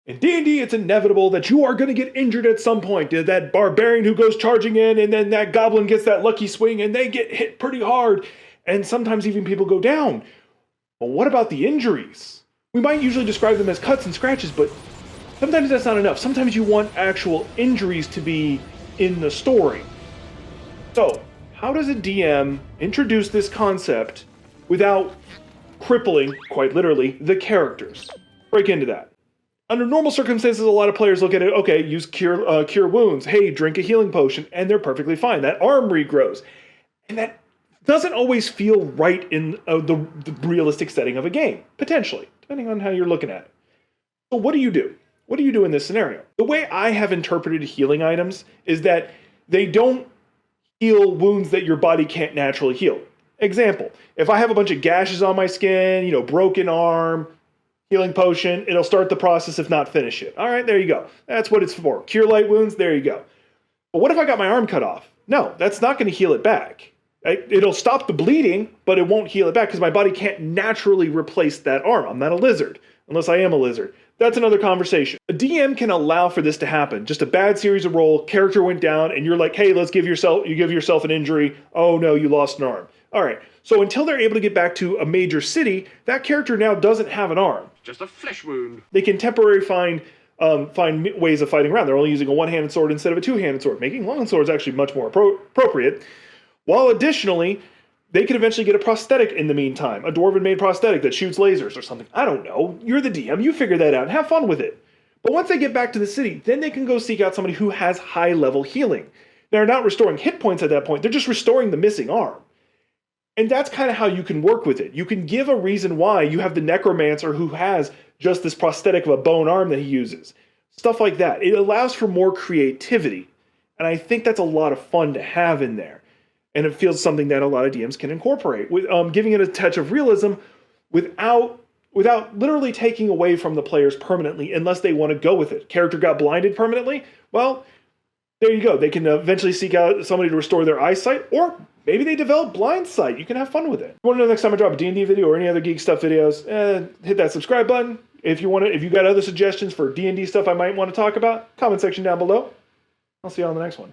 In D&D, it's inevitable that you are going to get injured at some point. That barbarian who goes charging in, and then that goblin gets that lucky swing, and they get hit pretty hard. And sometimes even people go down. But what about the injuries? We might usually describe them as cuts and scratches, but sometimes that's not enough. Sometimes you want actual injuries to be in the story. So, how does a DM introduce this concept without crippling, quite literally, the characters? Break into that. Under normal circumstances, a lot of players look at it, okay, use cure wounds. Hey, drink a healing potion, and they're perfectly fine. That arm regrows. And that doesn't always feel right in the realistic setting of a game, potentially, depending on how you're looking at it. So what do you do? What do you do in this scenario? The way I have interpreted healing items is that they don't heal wounds that your body can't naturally heal. Example, if I have a bunch of gashes on my skin, broken arm, healing potion, it'll start the process if not finish it. All right, there you go. That's what it's for. Cure light wounds, there you go. But what if I got my arm cut off? No, that's not going to heal it back. It'll stop the bleeding, but it won't heal it back because my body can't naturally replace that arm. I'm not a lizard, unless I am a lizard. That's another conversation. A DM can allow for this to happen. Just a bad series of roll, character went down, and you're like, hey, you give yourself an injury. Oh no, you lost an arm. All right, so until they're able to get back to a major city, that character now doesn't have an arm. Just a flesh wound. They can temporarily find ways of fighting around. They're only using a one-handed sword instead of a two-handed sword, making long swords actually much more appropriate. While additionally, they could eventually get a prosthetic in the meantime, a dwarven-made prosthetic that shoots lasers or something. I don't know. You're the DM. You figure that out and have fun with it. But once they get back to the city, then they can go seek out somebody who has high-level healing. They're not restoring hit points at that point. They're just restoring the missing arm. And that's kind of how you can work with it. You can give a reason why you have the necromancer who has just this prosthetic of a bone arm that he uses. Stuff like that. It allows for more creativity. And I think that's a lot of fun to have in there. And it feels something that a lot of DMs can incorporate, with giving it a touch of realism without literally taking away from the players permanently, unless they want to go with it. Character got blinded permanently? Well, there you go. They can eventually seek out somebody to restore their eyesight, or maybe they develop blind sight. You can have fun with it. If you want to know next time I drop a D&D video or any other geek stuff videos, hit that subscribe button. If you got other suggestions for D&D stuff I might want to talk about, comment section down below. I'll see you on the next one.